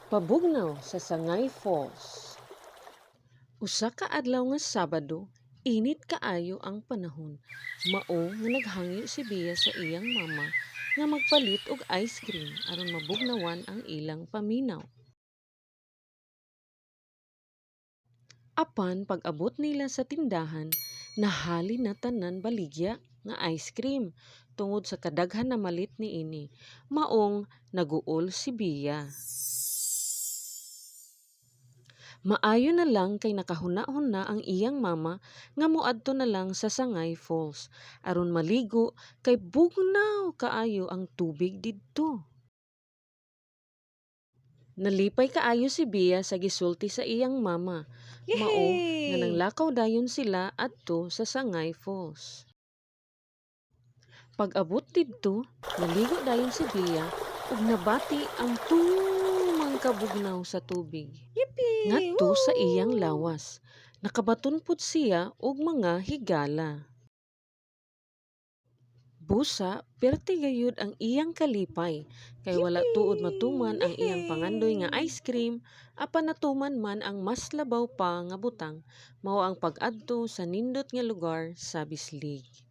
Pabugnaw sa Sangay Falls. Usa ka adlaw nga Sabado, init kaayo ang panahon. Mao nga naghangyo si Bea sa iyang mama nga magpalit og ice cream aron mabugnawan ang ilang paminaw. Apan pag-abot nila sa tindahan, nahali na tanan baligya nga ice cream tungod sa kadaghan na malit niini. Maong naguol si Bea. Maayo na lang kay nakahuna-huna ang iyang mama nga moadto na lang sa Sangay Falls aron maligo kay bugnaw kaayo ang tubig didto. Nalipay kaayo si Bea sa gisulti sa iyang mama. Mao nga Yehey! nanglakaw dayon sila adto sa Sangay Falls. Pag-abot didto, naligo dayon si Bea ug nabati ang tumang kabugnaw sa tubig Yippee! ngadto sa iyang Woo! lawas. Nakabaton pud siya og mga higala. Busa, perti gayud ang iyang kalipay kay wala tuod matuman Yippee! ang iyang pangandoy nga Yehey! ice cream apan natuman man ang mas labaw pa nga butang mao ang pag-adto sa nindot nga lugar sa Bislig.